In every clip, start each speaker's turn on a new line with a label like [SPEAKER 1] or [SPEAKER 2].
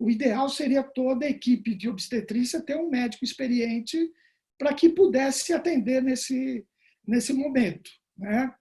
[SPEAKER 1] o ideal seria toda a equipe de obstetrícia ter um médico experiente para que pudesse atender nesse momento, né?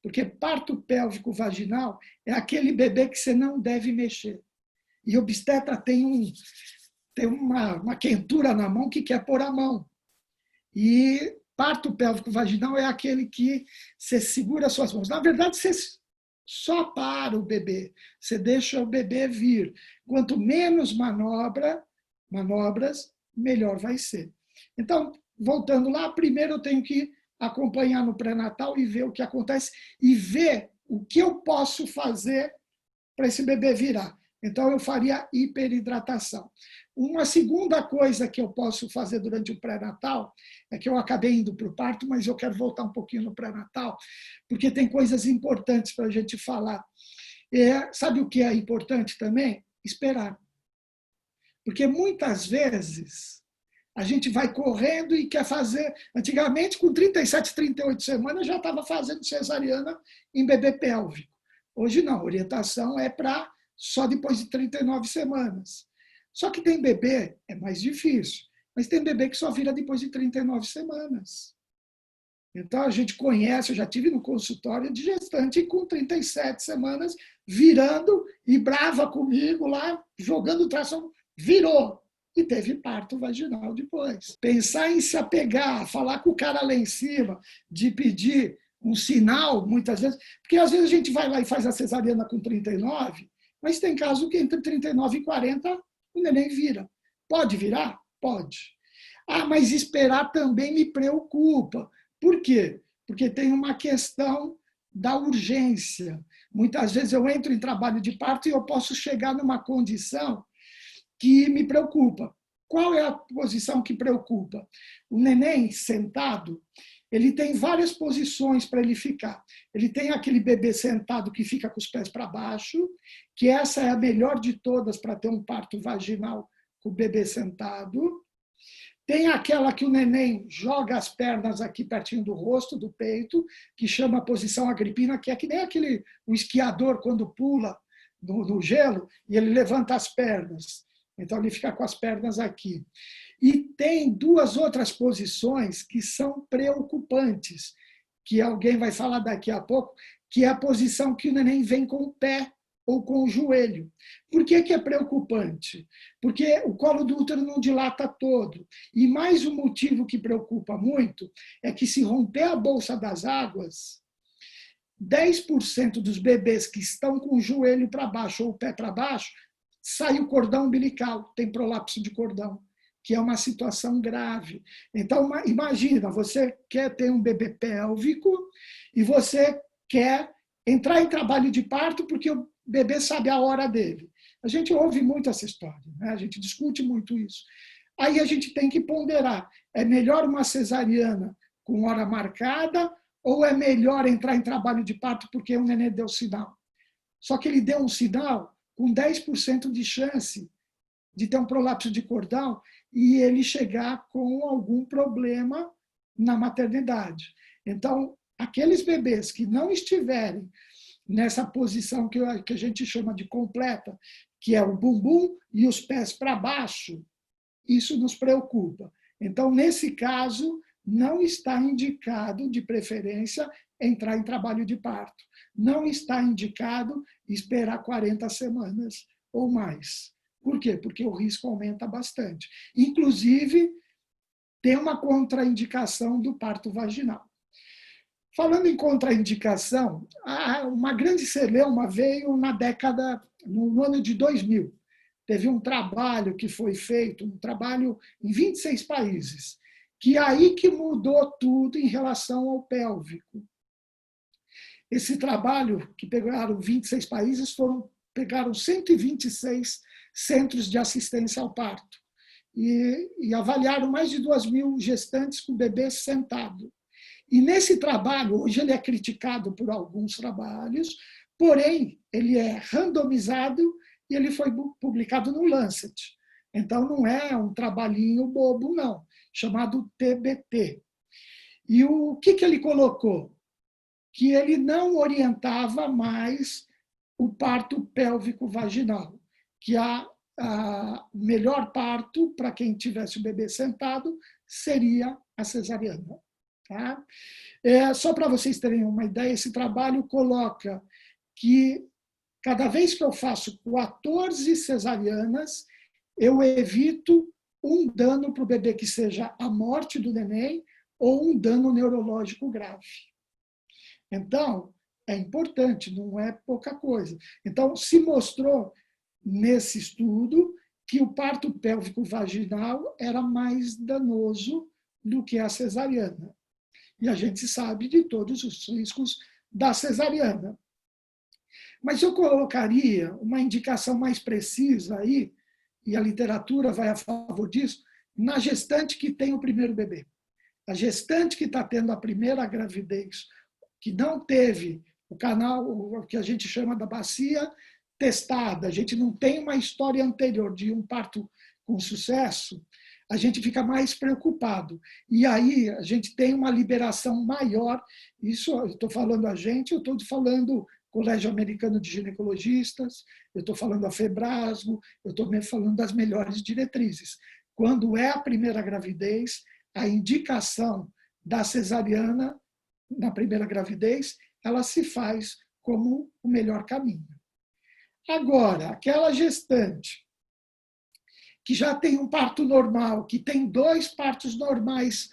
[SPEAKER 1] Porque parto pélvico vaginal é aquele bebê que você não deve mexer. E o obstetra tem uma quentura na mão que quer pôr a mão. E parto pélvico vaginal é aquele que você segura as suas mãos. Na verdade, você só para o bebê, você deixa o bebê vir. Quanto menos manobras, melhor vai ser. Então, voltando lá, primeiro eu tenho que acompanhar no pré-natal e ver o que acontece e ver o que eu posso fazer para esse bebê virar. Então, eu faria hiperidratação. Uma segunda coisa que eu posso fazer durante o pré-natal é que eu acabei indo para o parto, mas eu quero voltar um pouquinho no pré-natal, porque tem coisas importantes para a gente falar. Sabe o que é importante também? Esperar. Porque muitas vezes a gente vai correndo e quer fazer... Antigamente, com 37, 38 semanas, já estava fazendo cesariana em bebê pélvico. Hoje não, a orientação é para só depois de 39 semanas. Só que tem bebê, é mais difícil, mas tem bebê que só vira depois de 39 semanas. Então, a gente conhece, eu já tive no consultório de gestante com 37 semanas, virando e brava comigo lá, jogando ultrassom, virou. E teve parto vaginal depois. Pensar em se apegar, falar com o cara lá em cima, de pedir um sinal, muitas vezes, porque às vezes a gente vai lá e faz a cesariana com 39, mas tem caso que entre 39 e 40 o neném vira. Pode virar? Pode. Ah, mas esperar também me preocupa. Por quê? Porque tem uma questão da urgência. Muitas vezes eu entro em trabalho de parto e eu posso chegar numa condição que me preocupa. Qual é a posição que preocupa? O neném sentado, ele tem várias posições para ele ficar. Ele tem aquele bebê sentado que fica com os pés para baixo, que essa é a melhor de todas para ter um parto vaginal com o bebê sentado. Tem aquela que o neném joga as pernas aqui pertinho do rosto, do peito, que chama a posição agripina, que é que nem o esquiador quando pula no gelo e ele levanta as pernas. Então, ele fica com as pernas aqui. E tem duas outras posições que são preocupantes, que alguém vai falar daqui a pouco, que é a posição que o neném vem com o pé ou com o joelho. Por que é preocupante? Porque o colo do útero não dilata todo. E mais um motivo que preocupa muito é que se romper a bolsa das águas, 10% dos bebês que estão com o joelho para baixo ou o pé para baixo, sai o cordão umbilical, tem prolapso de cordão, que é uma situação grave. Então, imagina, você quer ter um bebê pélvico e você quer entrar em trabalho de parto porque o bebê sabe a hora dele. A gente ouve muito essa história, né? A gente discute muito isso. Aí a gente tem que ponderar, é melhor uma cesariana com hora marcada ou é melhor entrar em trabalho de parto porque o neném deu sinal? Só que ele deu um sinal com 10% de chance de ter um prolapso de cordão e ele chegar com algum problema na maternidade. Então, aqueles bebês que não estiverem nessa posição que a gente chama de completa, que é o bumbum e os pés para baixo, isso nos preocupa. Então, nesse caso, não está indicado, de preferência, entrar em trabalho de parto. Não está indicado esperar 40 semanas ou mais. Por quê? Porque o risco aumenta bastante. Inclusive, tem uma contraindicação do parto vaginal. Falando em contraindicação, uma grande celeuma veio no ano de 2000. Teve um trabalho que foi feito, um trabalho em 26 países, que aí que mudou tudo em relação ao pélvico. Esse trabalho, que pegaram 26 países, pegaram 126 centros de assistência ao parto e avaliaram mais de 2.000 gestantes com bebês sentado. E nesse trabalho, hoje ele é criticado por alguns trabalhos, porém, ele é randomizado e ele foi publicado no Lancet. Então, não é um trabalhinho bobo, não, chamado TBT. E o que ele colocou? Que ele não orientava mais o parto pélvico vaginal, que o melhor parto para quem tivesse o bebê sentado seria a cesariana. Tá? Só para vocês terem uma ideia, esse trabalho coloca que cada vez que eu faço 14 cesarianas, eu evito um dano para o bebê, que seja a morte do neném ou um dano neurológico grave. Então, é importante, não é pouca coisa. Então, se mostrou nesse estudo que o parto pélvico vaginal era mais danoso do que a cesariana. E a gente sabe de todos os riscos da cesariana. Mas eu colocaria uma indicação mais precisa aí, e a literatura vai a favor disso, na gestante que tem o primeiro bebê. A gestante que está tendo a primeira gravidez, que não teve o canal, o que a gente chama da bacia testada, a gente não tem uma história anterior de um parto com sucesso, a gente fica mais preocupado. E aí a gente tem uma liberação maior. Isso eu estou falando a gente, eu estou falando Colégio Americano de Ginecologistas, eu estou falando a Febrasgo, eu estou falando das melhores diretrizes. Quando é a primeira gravidez, a indicação da cesariana na primeira gravidez, ela se faz como o melhor caminho. Agora, aquela gestante que já tem um parto normal, que tem 2 partos normais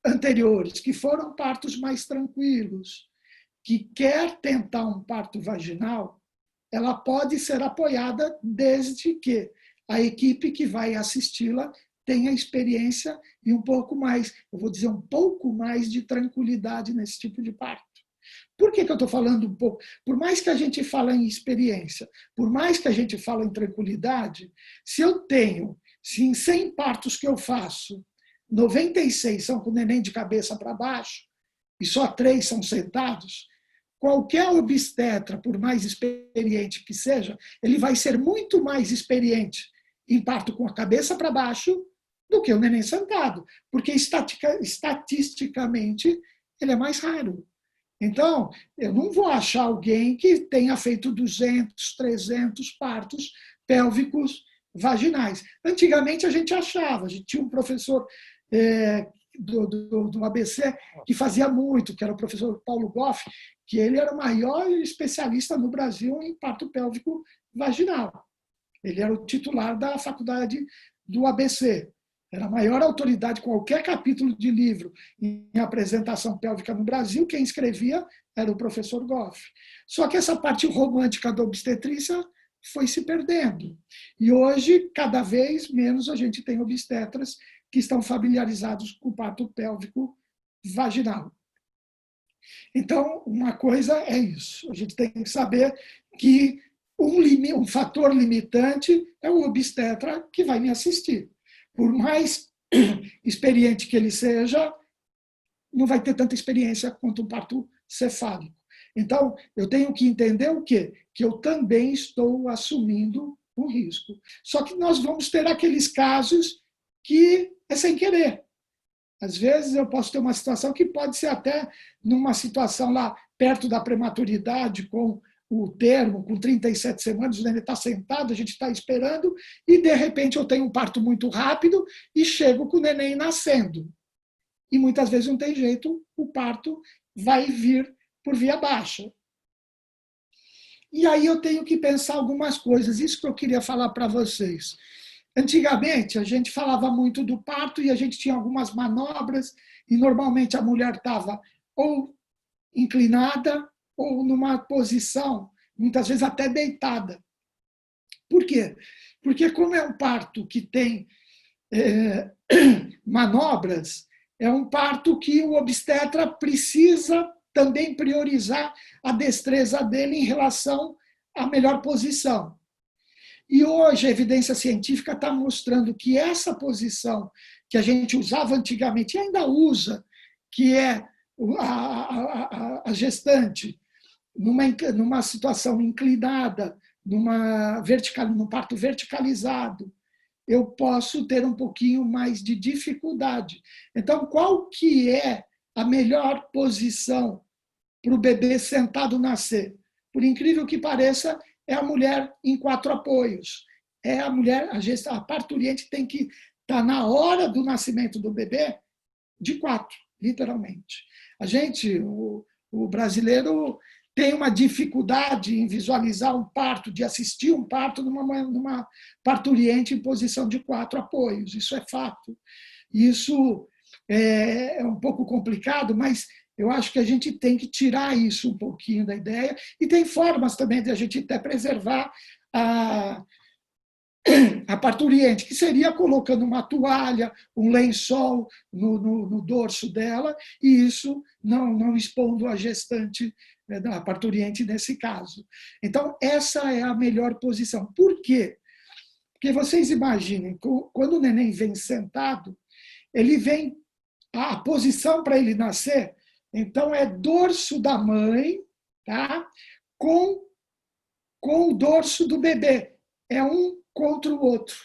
[SPEAKER 1] anteriores, que foram partos mais tranquilos, que quer tentar um parto vaginal, ela pode ser apoiada desde que a equipe que vai assisti-la tenha experiência e um pouco mais, eu vou dizer, um pouco mais de tranquilidade nesse tipo de parto. Por que eu estou falando um pouco? Por mais que a gente fale em experiência, por mais que a gente fale em tranquilidade, se em 100 partos que eu faço, 96 são com o neném de cabeça para baixo, e só 3 são sentados, qualquer obstetra, por mais experiente que seja, ele vai ser muito mais experiente em parto com a cabeça para baixo do que o neném sentado, porque estatisticamente ele é mais raro. Então, eu não vou achar alguém que tenha feito 200, 300 partos pélvicos vaginais. Antigamente a gente achava, a gente tinha um professor do ABC que fazia muito, que era o professor Paulo Goff, que ele era o maior especialista no Brasil em parto pélvico vaginal. Ele era o titular da faculdade do ABC. Era a maior autoridade, qualquer capítulo de livro em apresentação pélvica no Brasil, quem escrevia era o professor Goff. Só que essa parte romântica da obstetrícia foi se perdendo. E hoje, cada vez menos, a gente tem obstetras que estão familiarizados com o parto pélvico vaginal. Então, uma coisa é isso. A gente tem que saber que um fator limitante é o obstetra que vai me assistir. Por mais experiente que ele seja, não vai ter tanta experiência quanto um parto cefálico. Então, eu tenho que entender o quê? Que eu também estou assumindo um risco. Só que nós vamos ter aqueles casos que é sem querer. Às vezes eu posso ter uma situação que pode ser até numa situação lá perto da prematuridade, com o termo, com 37 semanas, o neném está sentado, a gente está esperando, e de repente eu tenho um parto muito rápido e chego com o neném nascendo. E muitas vezes não tem jeito, o parto vai vir por via baixa. E aí eu tenho que pensar algumas coisas, isso que eu queria falar para vocês. Antigamente, a gente falava muito do parto e a gente tinha algumas manobras, e normalmente a mulher estava ou inclinada ou numa posição, muitas vezes até deitada. Por quê? Porque como é um parto que tem manobras, é um parto que o obstetra precisa também priorizar a destreza dele em relação à melhor posição. E hoje a evidência científica está mostrando que essa posição que a gente usava antigamente e ainda usa, que é a gestante numa situação inclinada, num parto verticalizado, eu posso ter um pouquinho mais de dificuldade. Então, qual que é a melhor posição para o bebê sentado nascer? Por incrível que pareça, é a mulher em 4 apoios. a mulher, a parturiente tem que estar na hora do nascimento do bebê de 4, literalmente. O brasileiro tem uma dificuldade em visualizar um parto, de assistir um parto numa parturiente em posição de 4 apoios. Isso é fato. Isso é um pouco complicado, mas eu acho que a gente tem que tirar isso um pouquinho da ideia. E tem formas também de a gente até preservar a parturiente, que seria colocando uma toalha, um lençol no dorso dela, e isso não expondo a gestante, a parturiente nesse caso. Então, essa é a melhor posição. Por quê? Porque vocês imaginem, quando o neném vem sentado, ele vem, a posição para ele nascer, então é dorso da mãe, tá? com o dorso do bebê. É um contra o outro.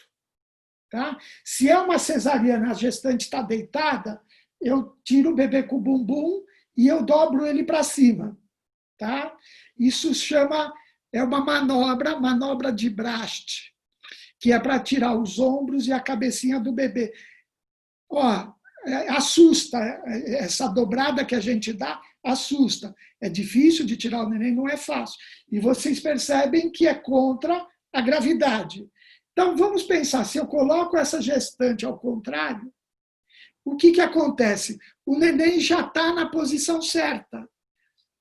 [SPEAKER 1] Tá? Se é uma cesariana, a gestante está deitada, eu tiro o bebê com o bumbum e eu dobro ele para cima. Tá? Isso é uma manobra de Brast, que é para tirar os ombros e a cabecinha do bebê. Ó, assusta, essa dobrada que a gente dá, assusta. É difícil de tirar o neném, não é fácil. E vocês percebem que é contra a gravidade. Então, vamos pensar, se eu coloco essa gestante ao contrário, o que acontece? O neném já está na posição certa.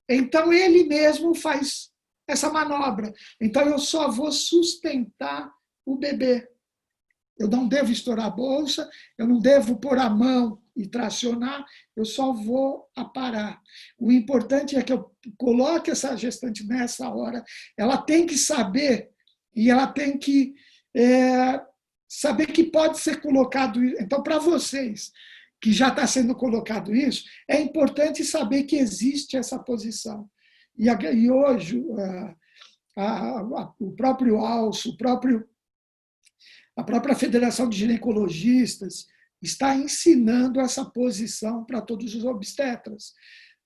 [SPEAKER 1] Então, ele mesmo faz essa manobra. Então, eu só vou sustentar o bebê. Eu não devo estourar a bolsa, eu não devo pôr a mão e tracionar, eu só vou aparar. O importante é que eu coloque essa gestante nessa hora, ela tem que saber, e ela tem que saber que pode ser colocado. Então, para vocês que já está sendo colocado isso, é importante saber que existe essa posição. E hoje, o próprio ALSO, a própria Federação de Ginecologistas está ensinando essa posição para todos os obstetras.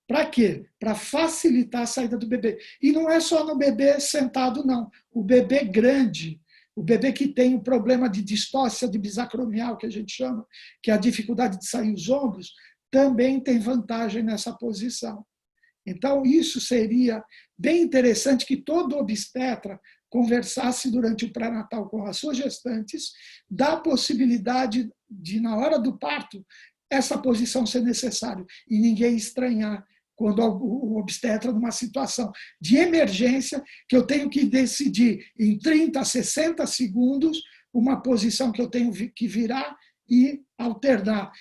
[SPEAKER 1] Para quê? Para facilitar a saída do bebê. E não é só no bebê sentado, não. O bebê grande, o bebê que tem um problema de distócia de bisacromial, que a gente chama, que é a dificuldade de sair os ombros, também tem vantagem nessa posição. Então, isso seria bem interessante que todo obstetra conversasse durante o pré-natal com as suas gestantes, da possibilidade de, na hora do parto, essa posição ser necessária e ninguém estranhar quando o obstetra, numa situação de emergência, que eu tenho que decidir em 30 a 60 segundos uma posição que eu tenho que virar e alternar.